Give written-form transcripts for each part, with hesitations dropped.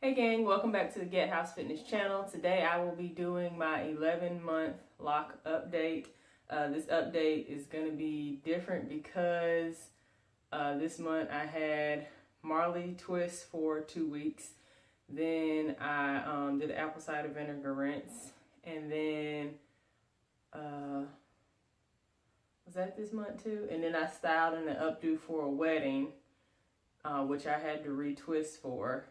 Hey gang, welcome back to the Gathousefitness channel. Today I will be doing my 11-month loc update. This update is going to be different because this month I had Marley twist for 2 weeks. Then I did apple cider vinegar rinse. And then, was that this month too? And then I styled in an updo for a wedding, which I had to retwist for.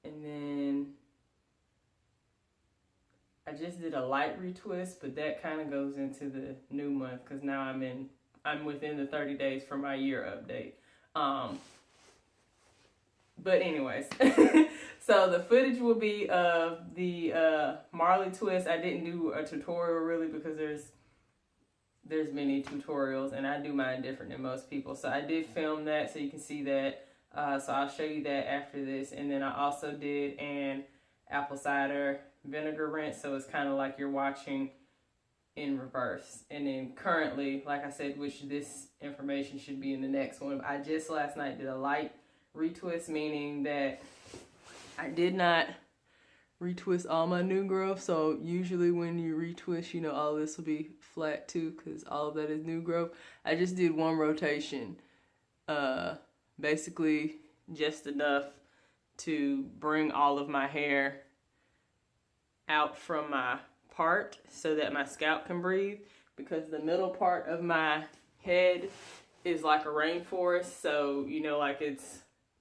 And then I just did a light retwist, but that kind of goes into the new month because now I'm within the 30 days for my year update. But anyways, so the footage will be of the Marley twist. I didn't do a tutorial really because there's many tutorials and I do mine different than most people. So I did film that so you can see that. So I'll show you that after this. And then I also did an apple cider vinegar rinse. So it's kind of like you're watching in reverse. And then currently, like I said, which this information should be in the next one. I just last night did a light retwist, meaning that I did not retwist all my new growth. So usually when you retwist, you know, all this will be flat too because all of that is new growth. I just did one rotation. Basically just enough to bring all of my hair out from my part so that my scalp can breathe, because the middle part of my head is like a rainforest, so you know, like it's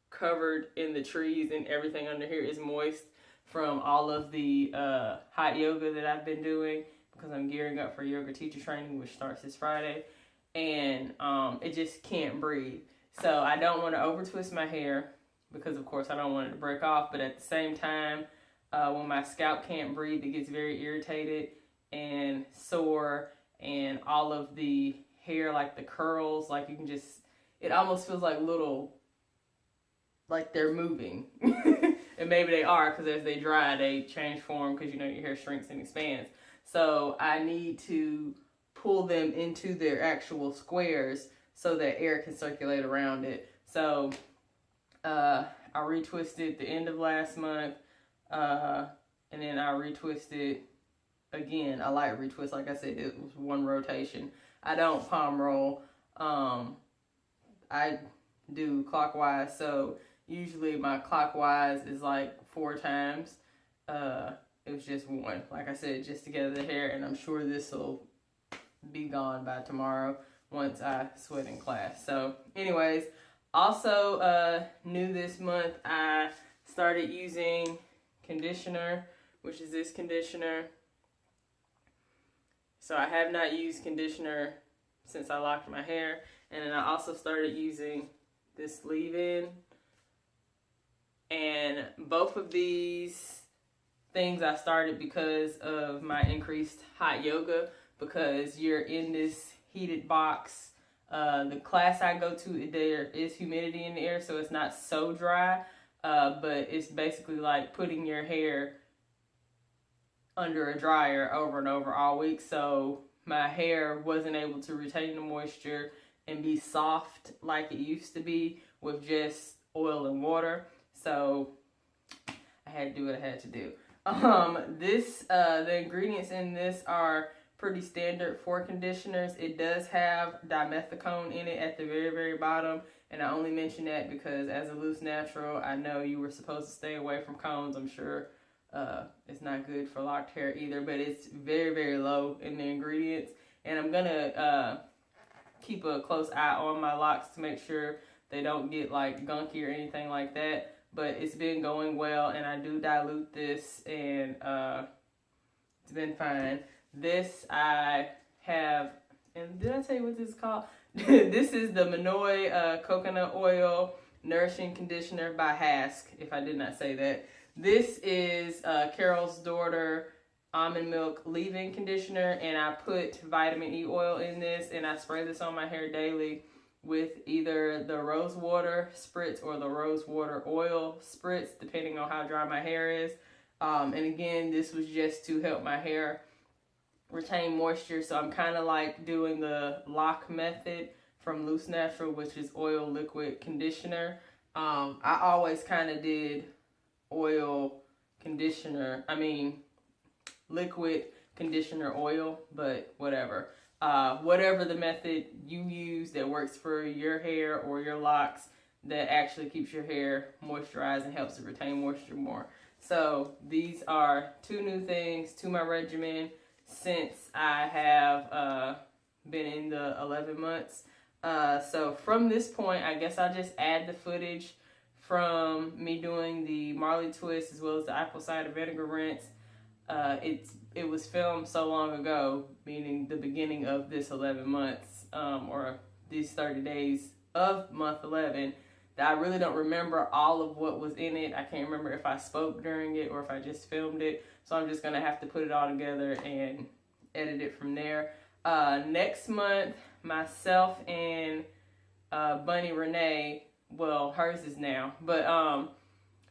covered in the trees and everything under here is moist from all of the hot yoga that I've been doing because I'm gearing up for yoga teacher training, which starts this Friday, and it just can't breathe. So I don't want to over twist my hair because of course I don't want it to break off, but at the same time, when my scalp can't breathe, it gets very irritated and sore, and all of the hair, like the curls, like you can just, it almost feels like little, like they're moving. And maybe they are, because as they dry, they change form because you know your hair shrinks and expands. So I need to pull them into their actual squares so that air can circulate around it. So I retwisted the end of last month, and then I retwisted again, a light retwist. Like I said, it was one rotation. I don't palm roll. I do clockwise, so usually my clockwise is like 4 times. It was just one, like I said, just to gather the hair, and I'm sure this will be gone by tomorrow once I sweat in class. So anyways, also new this month, I started using conditioner, which is this conditioner. So I have not used conditioner since I locked my hair. And then I also started using this leave-in. And both of these things I started because of my increased hot yoga, because you're in this heated box. The class I go to, there is humidity in the air, so it's not so dry, but it's basically like putting your hair under a dryer over and over all week. So my hair wasn't able to retain the moisture and be soft like it used to be with just oil and water. So I had to do what I had to do. The ingredients in this are pretty standard for conditioners. It does have dimethicone in it at the very, very bottom. And I only mention that because as a loose natural, I know you were supposed to stay away from combs. I'm sure it's not good for locked hair either, but it's very, very low in the ingredients. And I'm going to keep a close eye on my locks to make sure they don't get like gunky or anything like that. But it's been going well, and I do dilute this, and it's been fine. This I have, and did I tell you what this is called? This is the Bunnii Coconut Oil Nourishing Conditioner by Hask, if I did not say that. This is Carol's Daughter Almond Milk Leave-In Conditioner, and I put vitamin E oil in this, and I spray this on my hair daily with either the rose water spritz or the rose water oil spritz, depending on how dry my hair is. And again, this was just to help my hair retain moisture. So I'm kind of like doing the lock method from Loose Natural, which is oil, liquid, conditioner. I always kind of did oil conditioner, liquid conditioner oil, but whatever. Whatever the method you use that works for your hair or your locks that actually keeps your hair moisturized and helps it retain moisture more. So these are 2 new things to my regimen since I have been in the 11 months. So from this point, I guess I'll just add the footage from me doing the Marley twist as well as the apple cider vinegar rinse. It was filmed so long ago, meaning the beginning of this 11 months, or these 30 days of month 11, that I really don't remember all of what was in it. I can't remember if I spoke during it or if I just filmed it. So I'm just going to have to put it all together and edit it from there. Next month, myself and Bunnii Renee, well, hers is now, but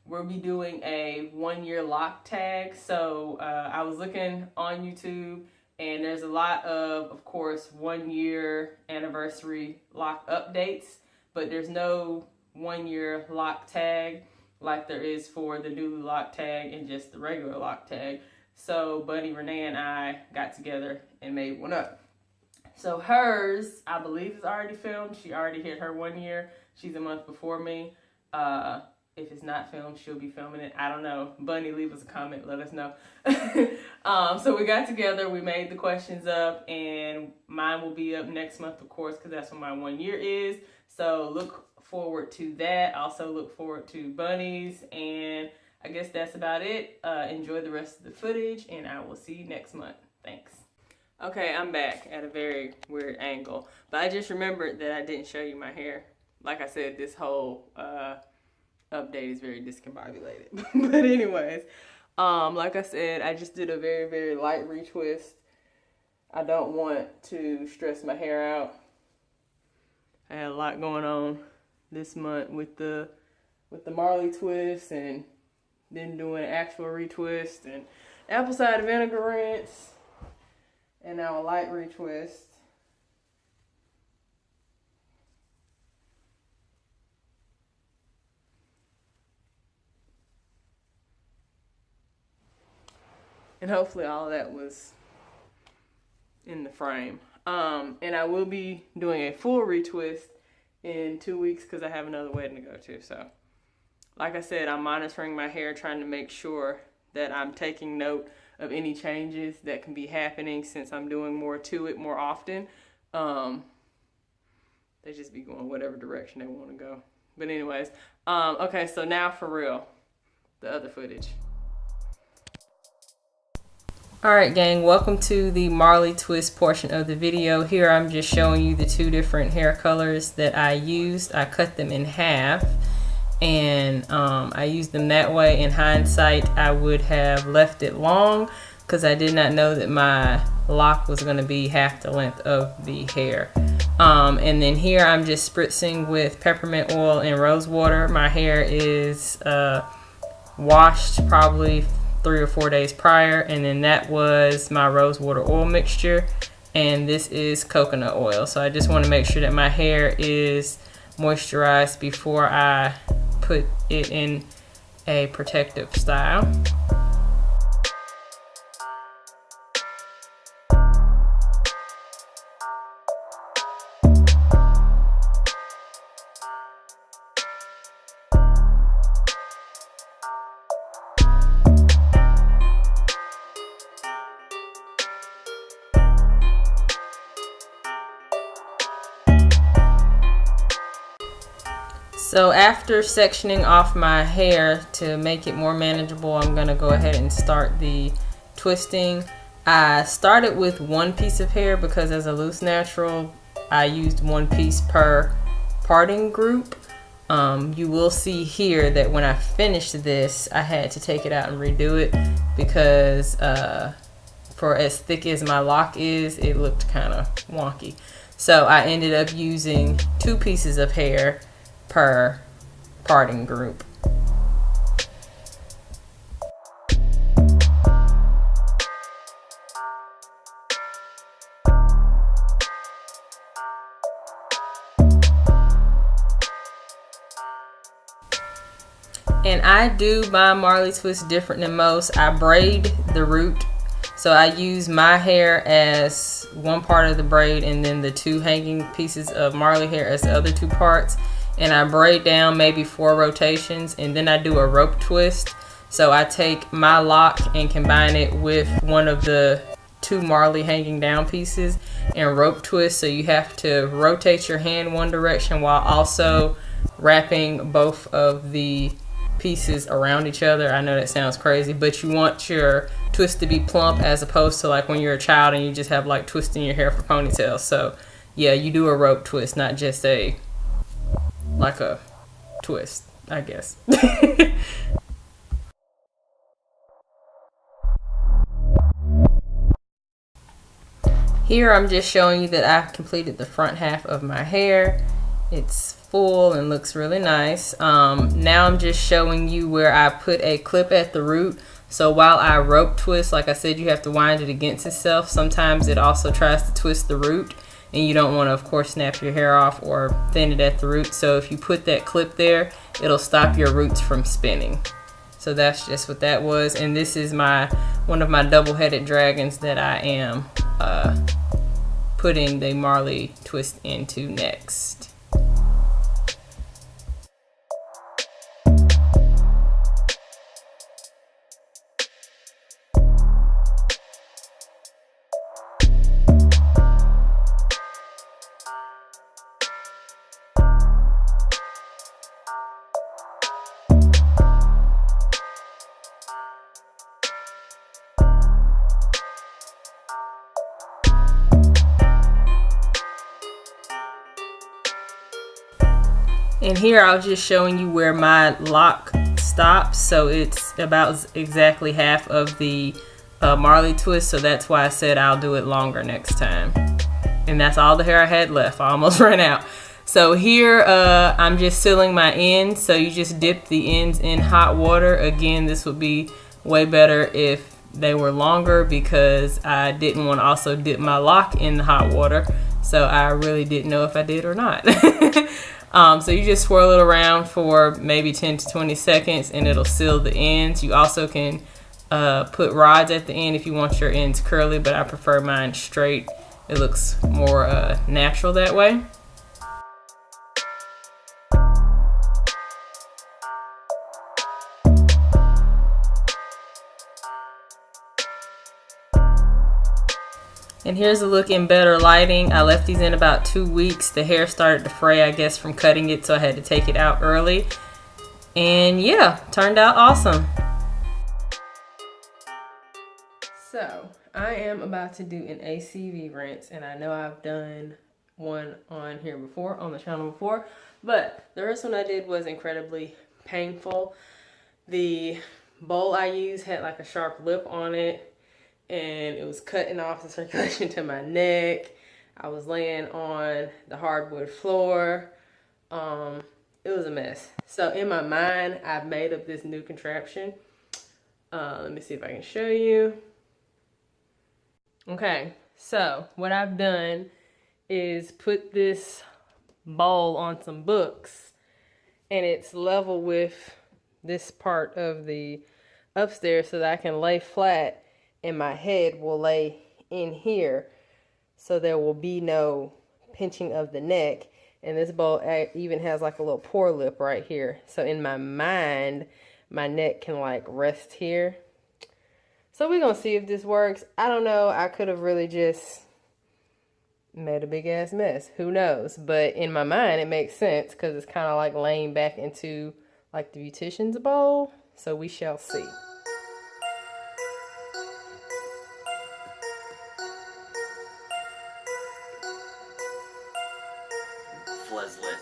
we'll be doing a 1 year loc tag. So I was looking on YouTube, and there's a lot of course, 1 year anniversary loc updates, but there's no 1 year loc tag like there is for the Nuuly loc tag and just the regular loc tag. So Bunnii Renee and I got together and made one up. So hers, I believe, is already filmed. She already hit her 1 year. She's a month before me. If it's not filmed, she'll be filming it. I don't know. Bunnii, leave us a comment. Let us know. So we got together. We made the questions up. And mine will be up next month, of course, because that's when my 1 year is. So look forward to that. Also look forward to Bunnii's. And I guess that's about it. Enjoy the rest of the footage. And I will see you next month. Thanks. Okay, I'm back at a very weird angle. But I just remembered that I didn't show you my hair. Like I said, this whole update is very discombobulated. But anyways, like I said, I just did a very, very light retwist. I don't want to stress my hair out. I had a lot going on this month with the Marley twist, and then doing an actual retwist, and apple cider vinegar rinse, and now a light retwist. And hopefully all of that was in the frame. And I will be doing a full retwist in 2 weeks because I have another wedding to go to. So, like I said, I'm monitoring my hair, trying to make sure that I'm taking note of any changes that can be happening since I'm doing more to it more often. They just be going whatever direction they want to go. But anyways, okay, so now for real, the other footage. Alright gang, welcome to the Marley twist portion of the video. Here I'm just showing you the 2 different hair colors that I used. I cut them in half, and I used them that way. In hindsight, I would have left it long because I did not know that my lock was going to be half the length of the hair. And then here I'm just spritzing with peppermint oil and rose water. My hair is washed probably 3 or 4 days prior, and then that was my rose water oil mixture, and this is coconut oil. So I just want to make sure that my hair is moisturized before I put it in a protective style. So after sectioning off my hair to make it more manageable, I'm gonna go ahead and start the twisting. I started with 1 piece of hair because as a loose natural, I used 1 piece per parting group. You will see here that when I finished this, I had to take it out and redo it because for as thick as my lock is, it looked kind of wonky. So I ended up using 2 pieces of hair per parting group. And I do my Marley twist different than most. I braid the root. So I use my hair as one part of the braid and then the 2 hanging pieces of Marley hair as the other 2 parts. And I braid down maybe 4 rotations, and then I do a rope twist. So I take my lock and combine it with one of the 2 Marley hanging down pieces and rope twist. So you have to rotate your hand one direction while also wrapping both of the pieces around each other. I know that sounds crazy, but you want your twist to be plump as opposed to like when you're a child and you just have like twisting your hair for ponytails. So yeah, you do a rope twist, not just a twist, I guess. Here I'm just showing you that I've completed the front half of my hair. It's full and looks really nice. Now I'm just showing you where I put a clip at the root. So while I rope twist, like I said, you have to wind it against itself. Sometimes it also tries to twist the root, and you don't want to, of course, snap your hair off or thin it at the root. So if you put that clip there, it'll stop your roots from spinning. So that's just what that was. And this is one of my double-headed dragons that I am putting the Marley twist into next. And here I was just showing you where my lock stops. So it's about exactly half of the Marley twist. So that's why I said I'll do it longer next time. And that's all the hair I had left. I almost ran out. So here I'm just sealing my ends. So you just dip the ends in hot water. Again, this would be way better if they were longer because I didn't want to also dip my lock in the hot water. So I really didn't know if I did or not. So you just swirl it around for maybe 10 to 20 seconds and it'll seal the ends. You also can put rods at the end if you want your ends curly, but I prefer mine straight. It looks more natural that way. And here's a look in better lighting. I left these in about 2 weeks. The hair started to fray, I guess, from cutting it, so I had to take it out early. And yeah, turned out awesome. So, I am about to do an ACV rinse, and I know I've done one on here before, on the channel before, but the first one I did was incredibly painful. The bowl I used had like a sharp lip on it, and it was cutting off the circulation to my neck. I was laying on the hardwood floor. It was a mess. So in my mind, I've made up this new contraption. Let me see if I can show you. Okay, so what I've done is put this bowl on some books, and it's level with this part of the upstairs so that I can lay flat and my head will lay in here, so there will be no pinching of the neck. And this bowl even has like a little pour lip right here. So in my mind, my neck can like rest here. So we're gonna see if this works. I don't know. I could have really just made a big ass mess. Who knows? But in my mind, it makes sense because it's kind of like laying back into like the beautician's bowl. So we shall see. Fleslit.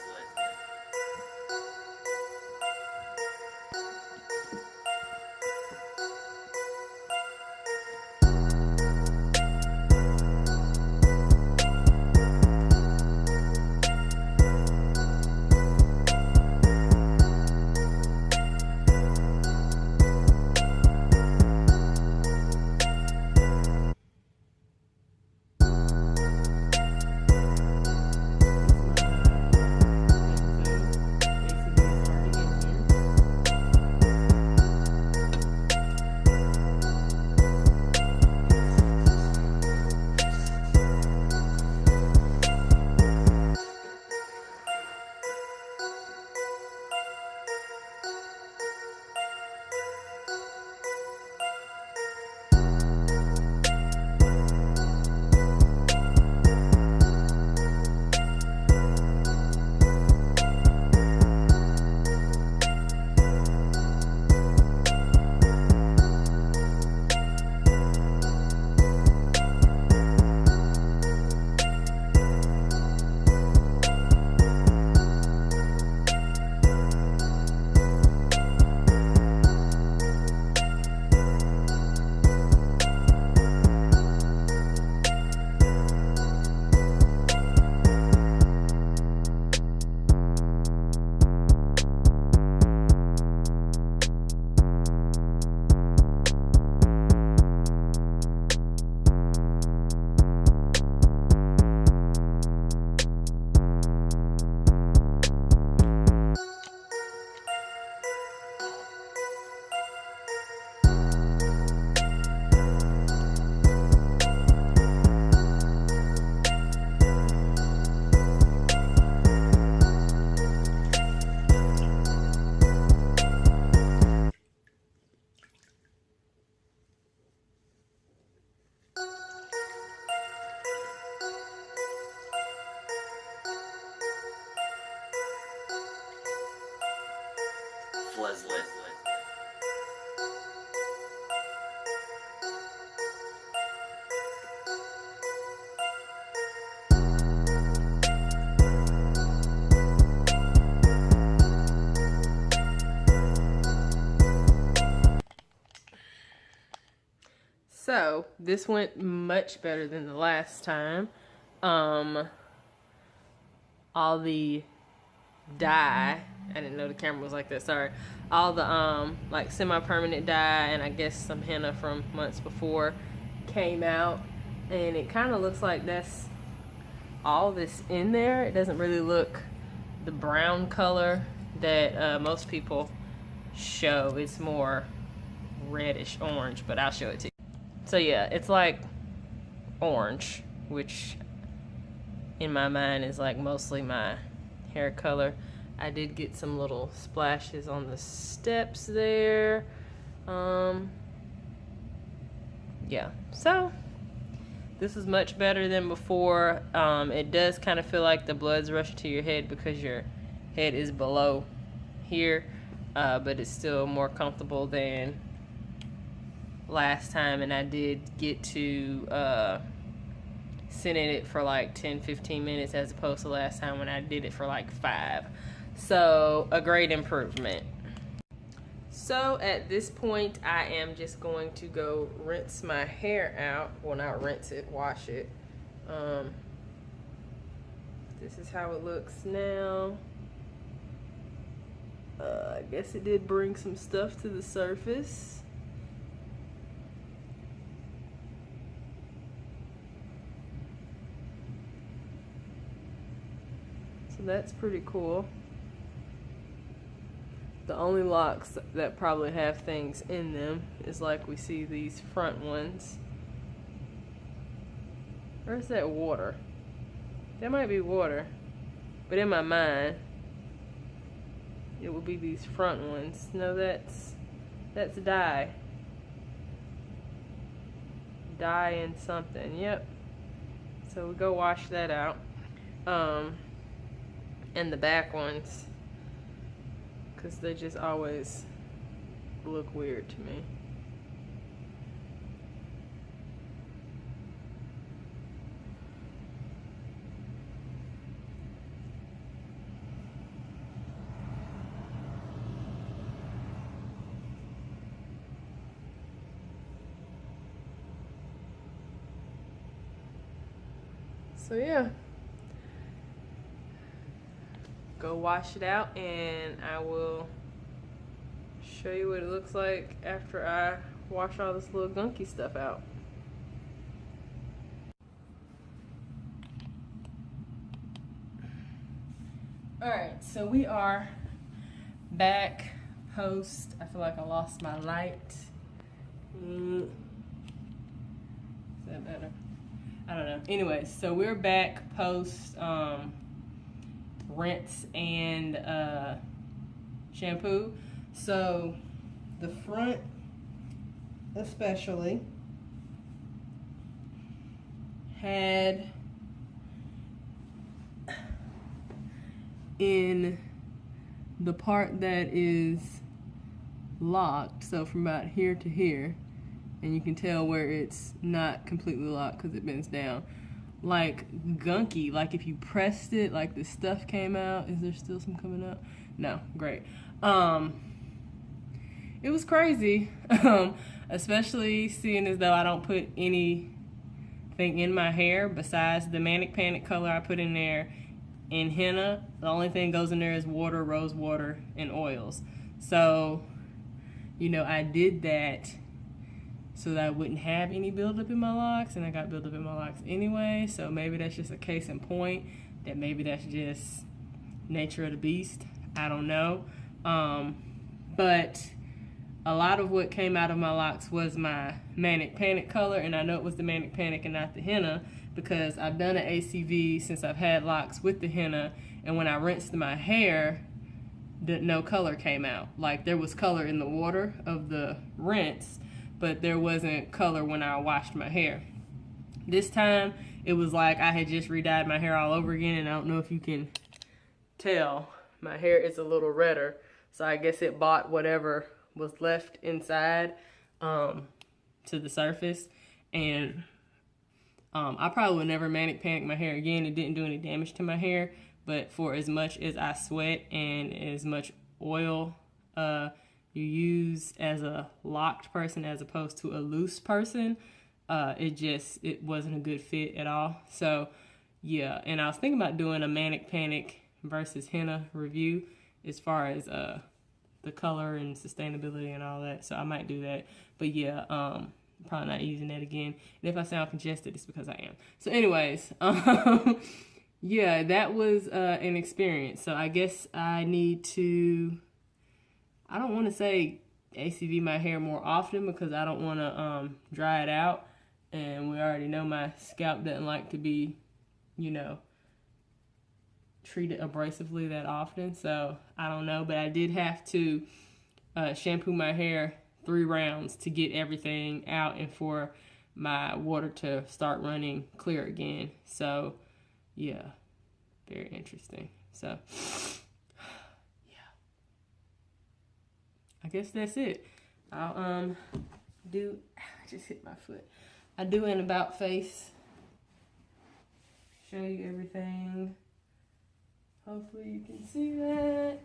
Fleslit. So this went much better than the last time. All the dye, I didn't know the camera was like that, sorry. All the like semi-permanent dye and I guess some henna from months before came out, and it kind of looks like that's all this in there. It doesn't really look the brown color that most people show. It's more reddish orange, but I'll show it to you. So yeah, it's like orange, which in my mind is like mostly my hair color. I did get some little splashes on the steps there. Yeah, so this is much better than before. It does kind of feel like the blood's rushing to your head because your head is below here, but it's still more comfortable than last time, and I did get to sit in it for like 10-15 minutes as opposed to last time when I did it for like 5. So a great improvement. So at this point I am just going to go rinse my hair out. Well, not rinse it, wash it. This is how it looks now. I guess it did bring some stuff to the surface. So that's pretty cool. The only locks that probably have things in them is like we see these front ones. Where's that water? That might be water, but in my mind it would be these front ones. No, that's dye. Dye and something, yep. So we go wash that out. And the back ones, because they just always look weird to me. So yeah, go wash it out and I will show you what it looks like after I wash all this little gunky stuff out. Alright, so we are back post. I feel like I lost my light. Is that better? I don't know. Anyways, so we're back post rinse and shampoo. So the front especially had in the part that is locked, so from about here to here, and you can tell where it's not completely locked because it bends down, like gunky, like if you pressed it, like the stuff came out. Is there still some coming out? No, great. It was crazy, especially seeing as though I don't put anything in my hair besides the Manic Panic color I put in there in henna. The only thing goes in there is water, rose water, and oils. So, you know, I did that so that I wouldn't have any buildup in my locks, and I got buildup in my locks anyway. So maybe that's just a case in point that maybe that's just nature of the beast. I don't know. But a lot of what came out of my locks was my Manic Panic color, and I know it was the Manic Panic and not the henna because I've done an ACV since I've had locks with the henna, and when I rinsed my hair, no color came out. Like there was color in the water of the rinse, but there wasn't color when I washed my hair. This time, it was like I had just re-dyed my hair all over again, and I don't know if you can tell, my hair is a little redder So I guess it bought whatever was left inside to the surface. And I probably would never manic panic my hair again. It didn't do any damage to my hair, but for as much as I sweat and as much oil you use as a locked person as opposed to a loose person, it wasn't a good fit at all. So yeah, and I was thinking about doing a manic panic versus henna review as far as the color and sustainability and all that. So I might do that. But yeah, probably not using that again. And if I sound congested, it's because I am. So anyways, yeah, that was an experience. So I guess I need to, I don't want to say ACV my hair more often because I don't want to dry it out. And we already know my scalp doesn't like to be, you know, treated abrasively that often. So I don't know, but I did have to shampoo my hair 3 rounds to get everything out and for my water to start running clear again. So yeah, very interesting. So yeah, I guess that's it. I'll do, I just hit my foot. I do an about face, show you everything. Hopefully you can see that.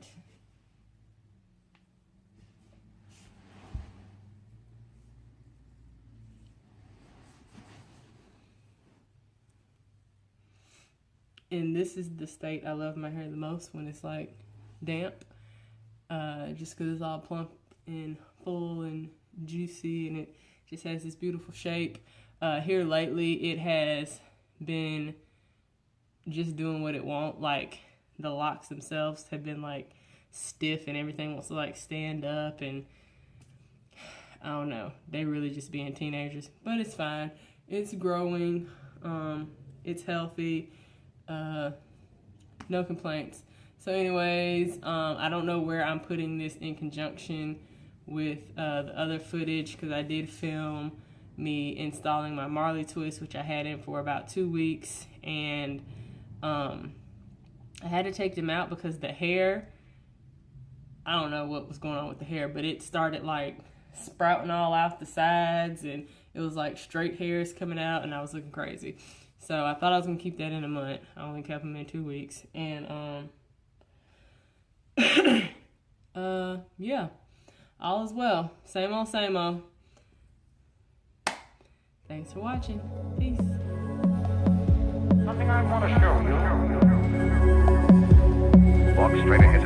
And this is the state I love my hair the most, when it's like damp, just because it's all plump and full and juicy, and it just has this beautiful shape. Here lately it has been just doing what it wants. Like the locks themselves have been like stiff and everything wants to like stand up, and I don't know, they really just being teenagers, but it's fine. It's growing, it's healthy. No complaints. So anyways, I don't know where I'm putting this in conjunction with the other footage, because I did film me installing my Marley twist, which I had in for about 2 weeks, and I had to take them out because the hair, I don't know what was going on with the hair, but it started like sprouting all out the sides, and it was like straight hairs coming out, and I was looking crazy. So I thought I was gonna keep that in a month. I only kept them in 2 weeks, and yeah, all is well. Same old, same old. Thanks for watching. Peace. Something I want to show you. Walk straight ahead.